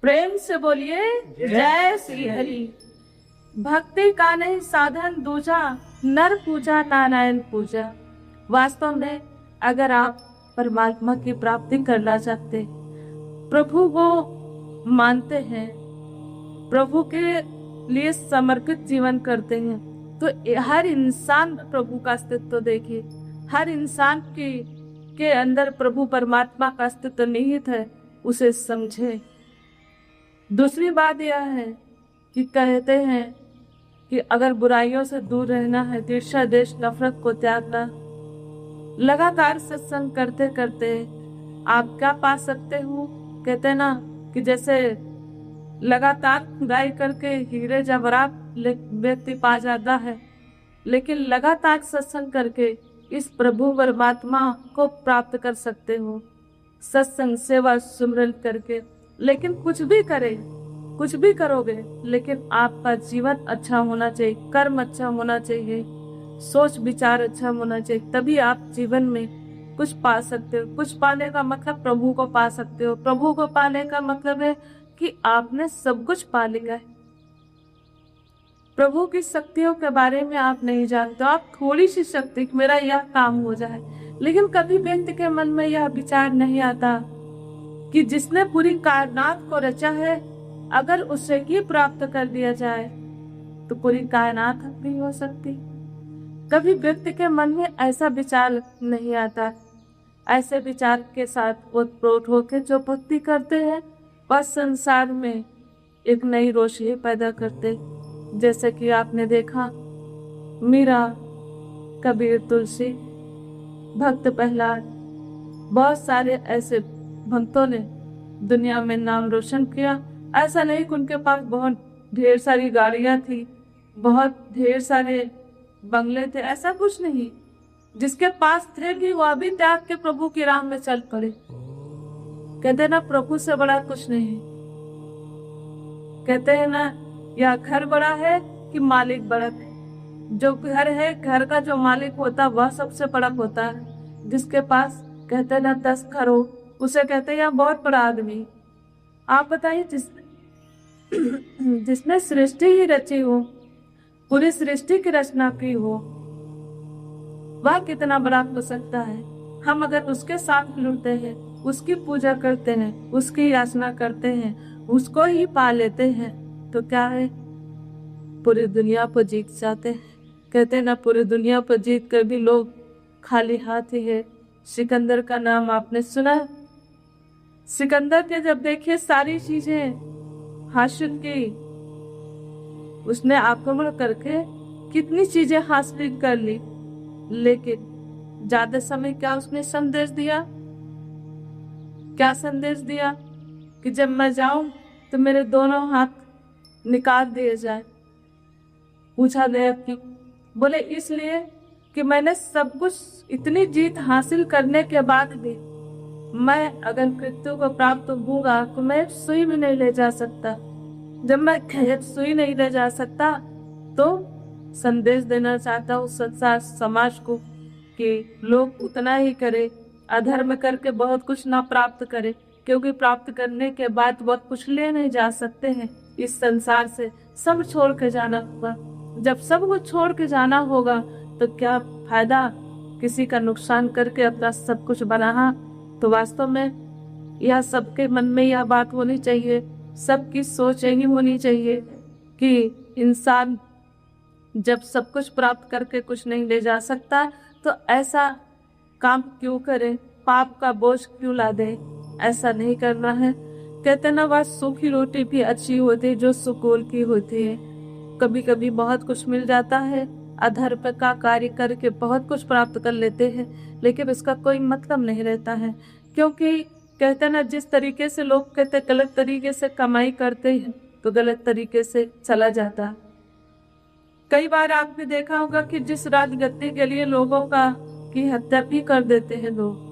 प्रेम से बोलिए जय श्री हरि। भक्ति का नहीं साधन दूजा, नर पूजा नारायण पूजा। वास्तव में अगर आप परमात्मा की प्राप्ति करना चाहते, प्रभु को मानते हैं, प्रभु के लिए समर्पित जीवन करते हैं, तो हर इंसान प्रभु का अस्तित्व देखिए। हर इंसान के अंदर प्रभु परमात्मा का अस्तित्व निहित है, उसे समझे। दूसरी बात यह है कि कहते हैं कि अगर बुराइयों से दूर रहना है, ईर्ष्या द्वेष नफरत को त्यागना। लगातार सत्संग करते करते आप क्या पा सकते हो? कहते हैं ना कि जैसे लगातार खुदाई करके हीरे जवाहरात व्यक्ति पा जाता है, लेकिन लगातार सत्संग करके इस प्रभु परमात्मा को प्राप्त कर सकते हो। सत्संग सेवा सुमरन करके। लेकिन कुछ भी करें, कुछ भी करोगे, लेकिन आपका जीवन अच्छा होना चाहिए, कर्म अच्छा होना चाहिए, सोच विचार अच्छा होना चाहिए, तभी आप जीवन में कुछ पा सकते हो। कुछ पाने का मतलब प्रभु को पा सकते हो। प्रभु को पाने का मतलब है कि आपने सब कुछ पा लिया है। प्रभु की शक्तियों के बारे में आप नहीं जानते, आप थोड़ी सी शक्ति मेरा यह काम हो जाए, लेकिन कभी व्यक्ति के मन में यह विचार नहीं आता कि जिसने पूरी कायनात को रचा है, अगर उसे ही प्राप्त कर दिया जाए तो पूरी कायनात भी हो सकती। कभी व्यक्ति के मन में ऐसा विचार नहीं आता। ऐसे विचार के साथ ओतप्रोत होकर जो भक्ति करते हैं, वह संसार में एक नई रोशनी पैदा करते। जैसे कि आपने देखा, मीरा, कबीर, तुलसी, भक्त प्रहलाद, बहुत सारे ऐसे भक्तों ने दुनिया में नाम रोशन किया। ऐसा नहीं कि उनके पास बहुत ढेर सारी गाड़ियां थी, बहुत ढेर सारे बंगले थे, ऐसा कुछ नहीं। जिसके पास थे भी वह भी त्याग के प्रभु की राह में चल पड़े। कहते ना प्रभु से बड़ा कुछ नहीं। कहते हैं ना, यह घर बड़ा है कि मालिक बड़ा है। जो घर है, घर का जो मालिक होता वह सबसे बड़ा होता है। जिसके पास कहते ना 10 घर हो, उसे कहते हैं यह बहुत बड़ा आदमी। आप बताइए, जिसने सृष्टि ही रची हो, पूरी सृष्टि की रचना की हो, वह कितना बड़ा हो सकता है। हम अगर उसके साथ जुड़ते हैं, उसकी पूजा करते हैं, उसकी याचना करते हैं, उसको ही पा लेते हैं, तो क्या है, पूरी दुनिया पर जीत जाते हैं। कहते हैं ना, पूरी दुनिया पर जीत कर भी लोग खाली हाथ ही है। सिकंदर का नाम आपने सुना है? सिकंदर ने जब देखिए सारी चीजें हासिल की, उसने आक्रमण करके कितनी चीजें हासिल कर ली, लेकिन ज्यादा समय क्या उसने संदेश दिया? क्या संदेश दिया? कि जब मैं जाऊं तो मेरे दोनों हाथ निकाल दिए जाए। पूछा गया क्यों? बोले इसलिए कि मैंने सब कुछ इतनी जीत हासिल करने के बाद भी मैं अगर मृत्यु को प्राप्त होऊंगा तो मैं सुई भी नहीं ले जा सकता। जब मैं सुई नहीं ले जा सकता तो संदेश देना चाहता हूँ संसार समाज को कि लोग उतना ही करे, अधर्म करके बहुत कुछ ना प्राप्त करे, क्योंकि प्राप्त करने के बाद बहुत कुछ ले नहीं जा सकते हैं इस संसार से। सब छोड़ के जाना होगा। जब सब कुछ छोड़ के जाना होगा तो क्या फायदा किसी का नुकसान करके अपना सब कुछ बनाना। तो वास्तव में यह सबके मन में यह बात होनी चाहिए, सबकी सोच यही होनी चाहिए कि इंसान जब सब कुछ प्राप्त करके कुछ नहीं ले जा सकता तो ऐसा काम क्यों करे, पाप का बोझ क्यों ला दे। ऐसा नहीं करना है। कहते ना, वह सूखी रोटी भी अच्छी होती है जो सुकून की होती है। कभी कभी बहुत कुछ मिल जाता है, अधर्म का कार्य करके बहुत कुछ प्राप्त कर लेते हैं, लेकिन इसका कोई मतलब नहीं रहता है। क्योंकि कहते ना, जिस तरीके से लोग कहते गलत तरीके से कमाई करते हैं तो गलत तरीके से चला जाता है। कई बार आपने देखा होगा कि जिस राजगद्दी के लिए लोगों की हत्या भी कर देते हैं, लोग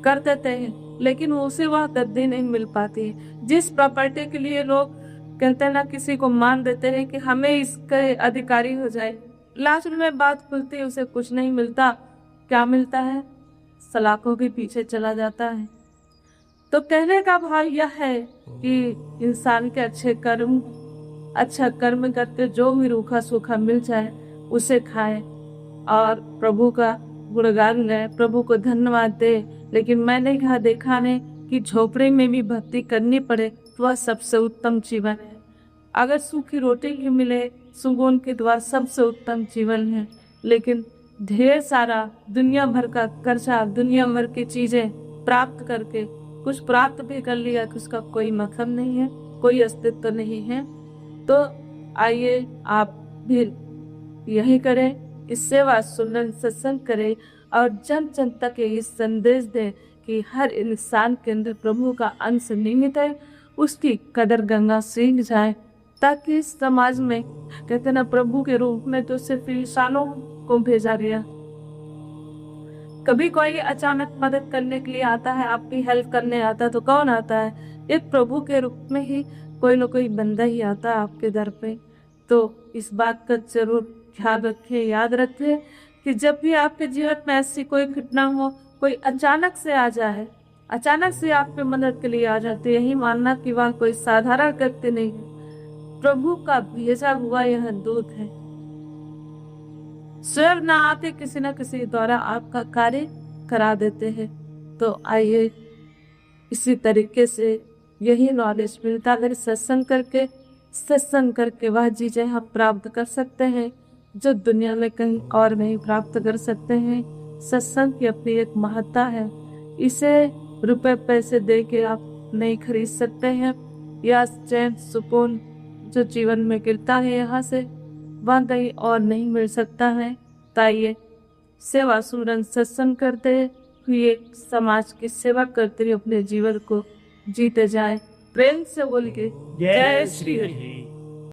कर देते हैं, लेकिन उसे वह गद्दी नहीं मिल पाती है। जिस प्रॉपर्टी के लिए लोग कहते हैं ना, किसी को मान देते हैं कि हमें इसके अधिकारी हो जाए, लास्ट में बात खुलती है उसे कुछ नहीं मिलता। क्या मिलता है? सलाखों के पीछे चला जाता है। तो कहने का भाव यह है कि इंसान के अच्छा कर्म करके जो भी रूखा सूखा मिल जाए उसे खाए और प्रभु का गुणगान गाए, प्रभु को धन्यवाद दे। लेकिन मैंने कहा देखा नहीं कि झोपड़ी में भी भक्ति करनी पड़े तो वह सबसे उत्तम जीवन है। अगर सूखी रोटी ही मिले सुगुन के द्वार सबसे उत्तम जीवन है। लेकिन ढेर सारा दुनिया भर का कर्जा, दुनिया भर की चीजें प्राप्त करके कुछ प्राप्त भी कर लिया कि उसका कोई मतलब नहीं है, कोई अस्तित्व नहीं है। तो आइए आप भी यही करें, इस सेवा सुमरन सत्संग करें और जन जन तक ये संदेश दें कि हर इंसान के अंदर प्रभु का अंश निहित है, उसकी कदर गंगा सीख जाए, ताकि इस समाज में कहते ना प्रभु के रूप में तो सिर्फ इंसानों को भेजा गया। कभी कोई अचानक मदद करने के लिए आता है, आपकी हेल्प करने आता है, तो कौन आता है? एक प्रभु के रूप में ही कोई न कोई बंदा ही आता है आपके दर पे। तो इस बात का जरूर ख्याल रखें, याद रखें कि जब भी आपके जीवन में ऐसी कोई घटना हो, कोई अचानक से आ जाए, अचानक से आप पे मदद के लिए आ जाते, यही मानना कि वह कोई साधारण व्यक्ति नहीं है, प्रभु का भेजा हुआ यह दूत है। स्वयं ना आते किसी न किसी द्वारा आपका कार्य करा देते हैं। तो आइए इसी तरीके से यही नॉलेज मिलता है सत्संग करके वह चीजें हम प्राप्त कर सकते हैं जो दुनिया में कहीं और नहीं प्राप्त कर सकते हैं। सत्संग की अपनी एक महत्ता है, इसे रुपए पैसे दे के आप नहीं खरीद सकते हैं। या चैन सुकून जो जीवन में गिरता है यहाँ से, वह कहीं और नहीं मिल सकता है। ताइए सेवा सुमरन सत्संग करते हुए समाज की सेवा करते हुए अपने जीवन को जीते जाए। प्रेम से बोल के जय श्री हरि।